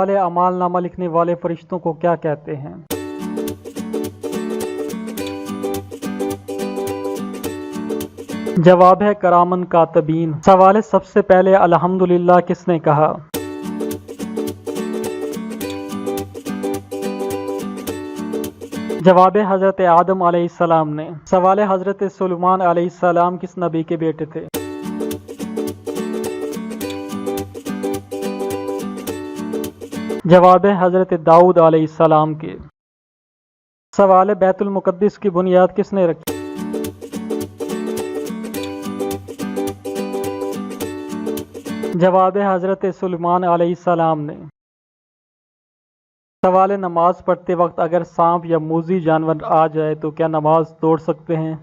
سوال ہے اعمال نامہ لکھنے والے فرشتوں کو کیا کہتے ہیں؟ جواب ہے کرامن کاتبین۔ سوال ہے سب سے پہلے الحمدللہ کس نے کہا؟ جواب ہے حضرت آدم علیہ السلام نے۔ سوال ہے حضرت سلیمان علیہ السلام کس نبی کے بیٹے تھے؟ جواب ہے حضرت داؤد علیہ السلام کے۔ سوال ہے بیت المقدس کی بنیاد کس نے رکھی؟ جواب ہے حضرت سلیمان علیہ السلام نے۔ سوال ہے نماز پڑھتے وقت اگر سانپ یا موذی جانور آ جائے تو کیا نماز توڑ سکتے ہیں؟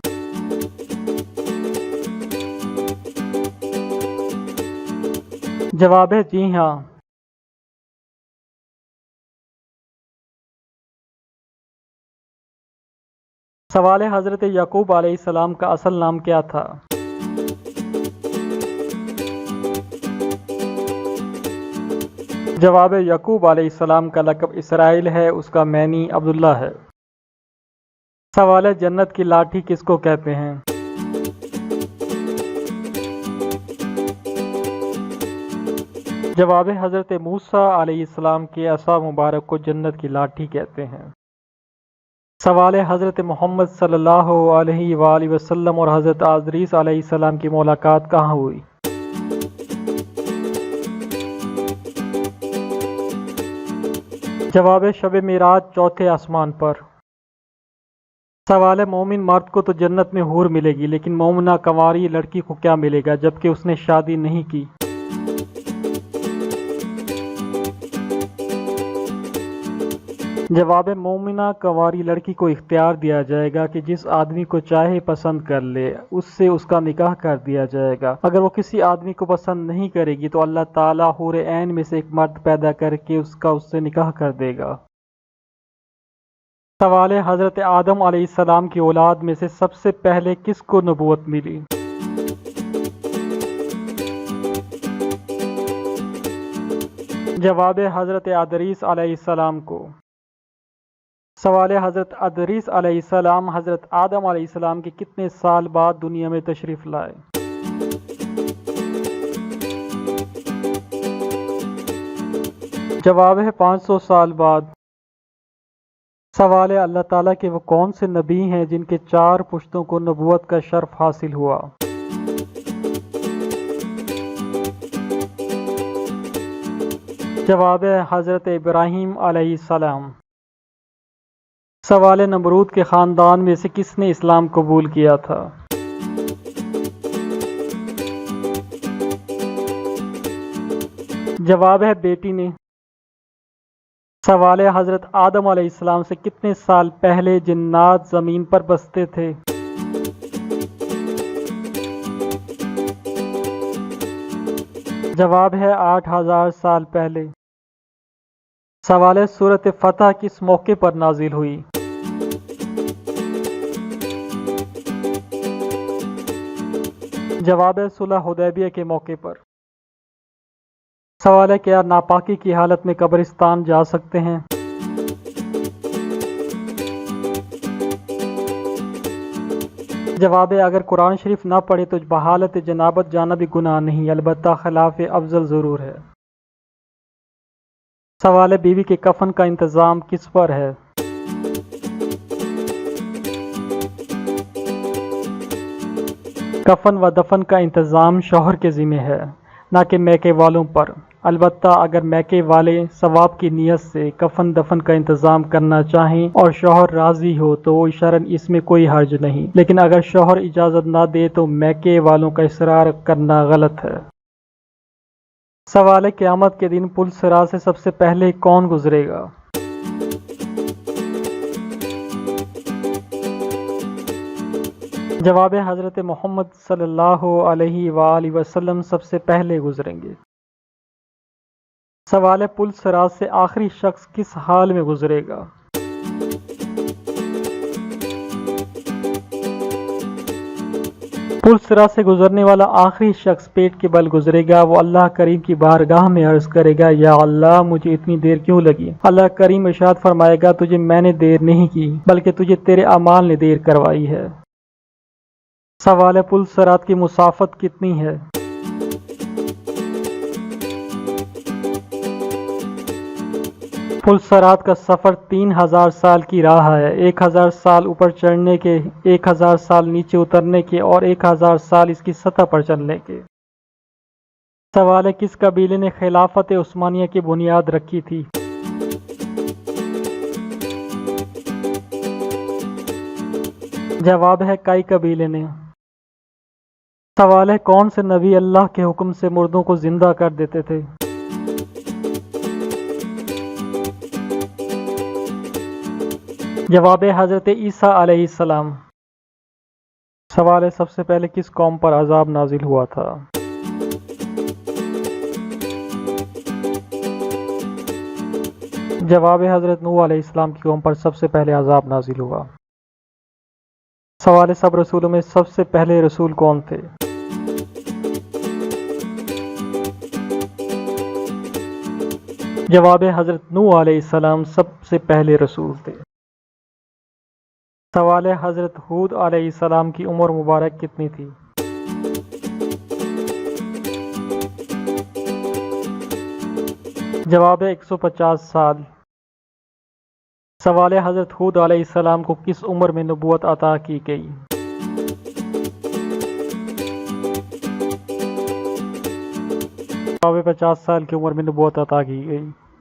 جواب ہے جی ہاں۔ سوال ہے حضرت یعقوب علیہ السلام کا اصل نام کیا تھا؟ جواب ہے یعقوب علیہ السلام کا لقب اسرائیل ہے، اس کا معنی عبداللہ ہے۔ سوال ہے جنت کی لاٹھی کس کو کہتے ہیں؟ جواب ہے حضرت موسیٰ علیہ السلام کے عصا مبارک کو جنت کی لاٹھی کہتے ہیں۔ سوال ہے حضرت محمد صلی اللہ علیہ وآلہ وسلم اور حضرت ادریس علیہ السلام کی ملاقات کہاں ہوئی؟ جواب ہے شب معراج چوتھے آسمان پر۔ سوال ہے مومن مرد کو تو جنت میں حور ملے گی لیکن مومنہ کنواری لڑکی کو کیا ملے گا جبکہ اس نے شادی نہیں کی؟ جواب ہے مومنہ کنواری لڑکی کو اختیار دیا جائے گا کہ جس آدمی کو چاہے پسند کر لے، اس سے اس کا نکاح کر دیا جائے گا۔ اگر وہ کسی آدمی کو پسند نہیں کرے گی تو اللہ تعالیٰ حور عین میں سے ایک مرد پیدا کر کے اس سے نکاح کر دے گا۔ سوال ہے حضرت آدم علیہ السلام کی اولاد میں سے سب سے پہلے کس کو نبوت ملی؟ جواب ہے حضرت ادریس علیہ السلام کو۔ سوال ہے حضرت ادریس علیہ السلام حضرت آدم علیہ السلام کے کتنے سال بعد دنیا میں تشریف لائے؟ جواب ہے 500 سال بعد۔ سوال ہے اللہ تعالیٰ کے وہ کون سے نبی ہیں جن کے 4 پشتوں کو نبوت کا شرف حاصل ہوا؟ جواب ہے حضرت ابراہیم علیہ السلام۔ سوال ہے نمرود کے خاندان میں سے کس نے اسلام قبول کیا تھا؟ جواب ہے بیٹی نے۔ سوال ہے حضرت آدم علیہ السلام سے کتنے سال پہلے جنات زمین پر بستے تھے؟ جواب ہے 8000 سال پہلے۔ سوال ہے سورۃ فتح کس موقع پر نازل ہوئی؟ جواب ہے صلح حدیبیہ کے موقع پر۔ سوال ہے کیا ناپاکی کی حالت میں قبرستان جا سکتے ہیں؟ جواب ہے اگر قرآن شریف نہ پڑھے تو بحالت جنابت جانا بھی گناہ نہیں، البتہ خلاف افضل ضرور ہے۔ سوال ہے بیوی کے کفن کا انتظام کس پر ہے؟ کفن و دفن کا انتظام شوہر کے ذمہ ہے، نہ کہ میکے والوں پر۔ البتہ اگر میکے والے ثواب کی نیت سے کفن دفن کا انتظام کرنا چاہیں اور شوہر راضی ہو تو شرعاً اس میں کوئی حرج نہیں، لیکن اگر شوہر اجازت نہ دے تو میکے والوں کا اصرار کرنا غلط ہے۔ سوال ہے قیامت کے دن پل صراط سے سب سے پہلے کون گزرے گا؟ جواب ہے حضرت محمد صلی اللہ علیہ وآلہ وسلم سب سے پہلے گزریں گے۔ سوال ہے پل صراط سے آخری شخص کس حال میں گزرے گا؟ پل صراط سے گزرنے والا آخری شخص پیٹ کے بل گزرے گا، وہ اللہ کریم کی بارگاہ میں عرض کرے گا یا اللہ مجھے اتنی دیر کیوں لگی؟ اللہ کریم ارشاد فرمائے گا تجھے میں نے دیر نہیں کی بلکہ تجھے تیرے اعمال نے دیر کروائی ہے۔ سوال ہے پل صراط کی مسافت کتنی ہے؟ پل صراط کا سفر 3000 سال کی راہ ہے، 1000 سال اوپر چڑھنے کے، 1000 سال نیچے اترنے کے اور 1000 سال اس کی سطح پر چلنے کے۔ سوال ہے کس قبیلے نے خلافت عثمانیہ کی بنیاد رکھی تھی؟ جواب ہے کئی قبیلے نے۔ سوال ہے کون سے نبی اللہ کے حکم سے مردوں کو زندہ کر دیتے تھے؟ جواب ہے حضرت عیسیٰ علیہ السلام۔ سوال ہے سب سے پہلے کس قوم پر عذاب نازل ہوا تھا؟ جواب ہے حضرت نوح علیہ السلام کی قوم پر سب سے پہلے عذاب نازل ہوا۔ سوال ہے سب رسولوں میں سب سے پہلے رسول کون تھے؟ جواب ہے حضرت نوح علیہ السلام سب سے پہلے رسول تھے۔ سوال ہے حضرت ہود علیہ السلام کی عمر مبارک کتنی تھی؟ جواب ہے 150 سال۔ سوال ہے حضرت ہود علیہ السلام کو کس عمر میں نبوت عطا کی گئی؟ جواب ہے 50 سال کی عمر میں نبوت عطا کی گئی۔